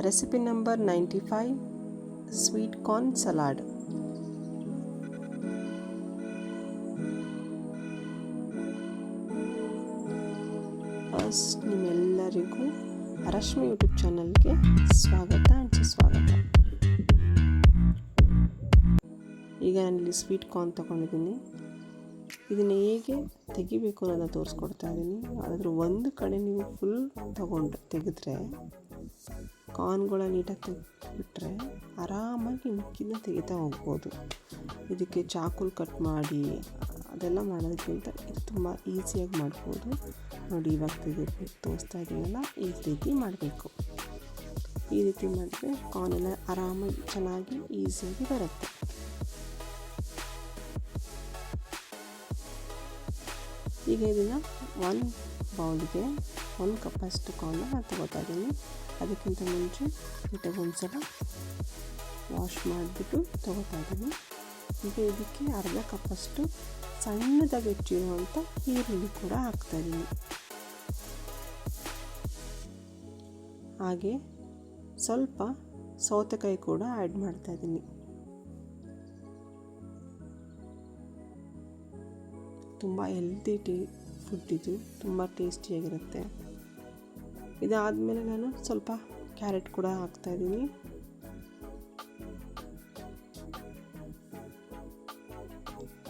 Recipe number 95, sweet corn salad. First ನಿಮ್ಮೆಲ್ಲರಿಗೂ Rashmi YouTube ಚಾನಲ್ಗೆ ಸ್ವಾಗತ and ಸುಸ್ವಾಗತ. ಈಗ ನಾನಿಲ್ಲಿ ಸ್ವೀಟ್ ಕಾರ್ನ್ ತೊಗೊಂಡಿದ್ದೀನಿ. ಇದನ್ನು ಹೇಗೆ ತೆಗಿಬೇಕು ಅನ್ನೋದನ್ನು ತೋರಿಸ್ಕೊಡ್ತಾ ಇದ್ದೀನಿ. ಆದರೆ ಒಂದು ಕಡೆ ನೀವು ಫುಲ್ ತೆಗೆದ್ರೆ ಕಾರ್ನ್ಗಳ ನೀಟಾಗಿ ತೆಗೆದುಬಿಟ್ರೆ ಆರಾಮಾಗಿ ಮಿಕ್ಕಿನ ತೆಗಿತಾ ಹೋಗ್ಬೋದು. ಇದಕ್ಕೆ ಚಾಕುಲ್ ಕಟ್ ಮಾಡಿ ಅದೆಲ್ಲ ಮಾಡೋದಕ್ಕಿಂತ ಇದು ತುಂಬ ಈಸಿಯಾಗಿ ಮಾಡ್ಬೋದು. ನೋಡಿ, ಇವಾಗ ತೆಗೆದ್ಬಿಟ್ಟು ತೋರಿಸ್ತಾ ಇದ್ದೀನಲ್ಲ, ಈ ರೀತಿ ಮಾಡಬೇಕು. ಈ ರೀತಿ ಮಾಡಿದ್ರೆ ಕಾರ್ನೆಲ್ಲ ಆರಾಮಾಗಿ ಚೆನ್ನಾಗಿ ಈಸಿಯಾಗಿ ಬರುತ್ತೆ. ಈಗ ಇದನ್ನು ಒಂದು ಬೌಲ್ಗೆ 1 ಕಪ್ಪಷ್ಟು ಕಾರ್ನ ನಾನು ತೊಗೋತಾ ಇದ್ದೀನಿ. ಅದಕ್ಕಿಂತ ಮುಂಚೆ ನೀಟಾಗಿ ಒಂದ್ಸಲ ವಾಶ್ ಮಾಡಿಬಿಟ್ಟು ತೊಗೋತಾ ಇದ್ದೀನಿ. ಈಗ ಇದಕ್ಕೆ ಅರ್ಧ ಕಪ್ಪಷ್ಟು ಸಣ್ಣದಾಗಿ ಹೆಚ್ಚಿರುವಂಥ ಈರುಳ್ಳಿ ಕೂಡ ಹಾಕ್ತಾಯಿದ್ದೀನಿ. ಹಾಗೆ ಸ್ವಲ್ಪ ಸೌತೆಕಾಯಿ ಕೂಡ ಆ್ಯಡ್ ಮಾಡ್ತಾಯಿದ್ದೀನಿ. ತುಂಬ ಹೆಲ್ದಿ ಫುಡ್ ಇದು, ತುಂಬ ಟೇಸ್ಟಿಯಾಗಿರುತ್ತೆ. ಇದಾದಮೇಲೆ ನಾನು ಸ್ವಲ್ಪ ಕ್ಯಾರೆಟ್ ಕೂಡ ಹಾಕ್ತಾಯಿದ್ದೀನಿ.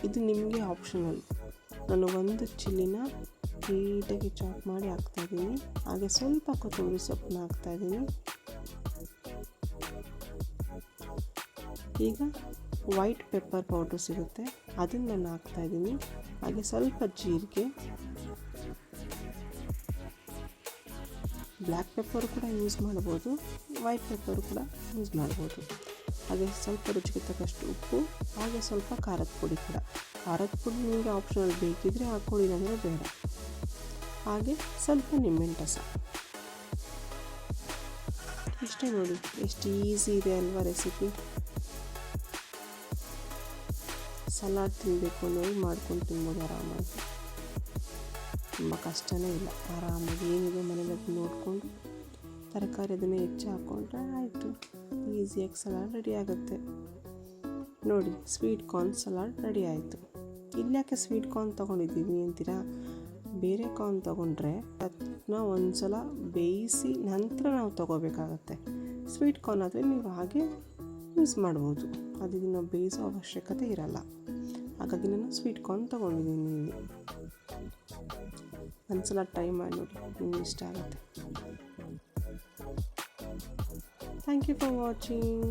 ಇದು ನಿಮಗೆ ಆಪ್ಷನಲ್. ನಾನು ಒಂದು ಚಿಲ್ಲಿನ ನೀಟಾಗಿ ಚಾಪ್ ಮಾಡಿ ಹಾಕ್ತಾಯಿದ್ದೀನಿ. ಹಾಗೆ ಸ್ವಲ್ಪ ಕೊತ್ತಂಬರಿ ಸೊಪ್ಪನ್ನ ಹಾಕ್ತಾಯಿದ್ದೀನಿ. ಈಗ ವೈಟ್ ಪೆಪ್ಪರ್ ಪೌಡ್ರ್ ಸಿಗುತ್ತೆ, ಅದನ್ನು ನಾನು ಹಾಕ್ತಾಯಿದ್ದೀನಿ. ಹಾಗೆ ಸ್ವಲ್ಪ ಜೀರಿಗೆ, ಬ್ಲ್ಯಾಕ್ ಪೆಪ್ಪರ್ ಕೂಡ ಯೂಸ್ ಮಾಡ್ಬೋದು, ವೈಟ್ ಪೆಪ್ಪರ್ ಕೂಡ ಯೂಸ್ ಮಾಡ್ಬೋದು. ಹಾಗೆ ಸ್ವಲ್ಪ ರುಚಿಗೆ ತಕ್ಕಷ್ಟು ಉಪ್ಪು, ಹಾಗೆ ಸ್ವಲ್ಪ ಖಾರದ ಪುಡಿ ಕೂಡ. ಖಾರದ ಪುಡಿ ನಿಮಗೆ ಆಪ್ಷನಲ್, ಬೇಕಿದ್ರೆ ಹಾಕ್ಕೊಳ್ಳಿ, ಅಂದರೆ ಬೇಡ. ಹಾಗೆ ಸ್ವಲ್ಪ ನಿಂಬೆಹಣ್ಣು ರಸ. ಇಷ್ಟೇ ನೋಡಿ, ಎಷ್ಟು ಈಸಿ ಇದೆ ಅಲ್ವಾ ರೆಸಿಪಿ. ಸಲಾಡ್ ತಿನ್ನಬೇಕು ಅನ್ನೋದು ಮಾಡ್ಕೊಂಡು ತಿನ್ಬೋದು ಆರಾಮಾಗಿ. ತುಂಬ ಕಷ್ಟನೇ ಇಲ್ಲ. ಆರಾಮಾಗಿ ಏನಿದೆ ಮನೇಲಿ ಅದು ನೋಡಿಕೊಂಡು ತರಕಾರಿ ಅದನ್ನು ಹೆಚ್ಚು ಹಾಕ್ಕೊಂಡ್ರೆ ಆಯಿತು, ಈಸಿಯಾಗಿ ಸಲಾಡ್ ರೆಡಿ ಆಗುತ್ತೆ. ನೋಡಿ, ಸ್ವೀಟ್ ಕಾರ್ನ್ ಸಲಾಡ್ ರೆಡಿ ಆಯಿತು. ಇಲ್ಯಾಕೆ ಸ್ವೀಟ್ ಕಾರ್ನ್ ತೊಗೊಂಡಿದ್ದೀವಿ ಅಂತೀರಾ? ಬೇರೆ ಕಾರ್ನ್ ತೊಗೊಂಡ್ರೆ ಅದನ್ನ ಒಂದು ಸಲ ಬೇಯಿಸಿ ನಂತರ ನಾವು ತೊಗೋಬೇಕಾಗತ್ತೆ. ಸ್ವೀಟ್ ಕಾರ್ನ್ ಆದರೆ ನೀವು ಹಾಗೆ ಯೂಸ್ ಮಾಡ್ಬೋದು, ಅದಕ್ಕೆ ನಾವು ಬೇಯಿಸೋ ಅವಶ್ಯಕತೆ ಇರಲ್ಲ. ಹಾಗಾಗಿ ನಾನು ಸ್ವೀಟ್ ಕಾರ್ನ್ ತೊಗೊಂಡಿದ್ದೀನಿ. ಇಲ್ಲಿ ಒಂದು ಸಲ ಟ್ರೈ ಮಾಡಿ ನೋಡಿ, ನಿಮ್ಗೆ ಇಷ್ಟ ಆಗುತ್ತೆ. Thank you for watching.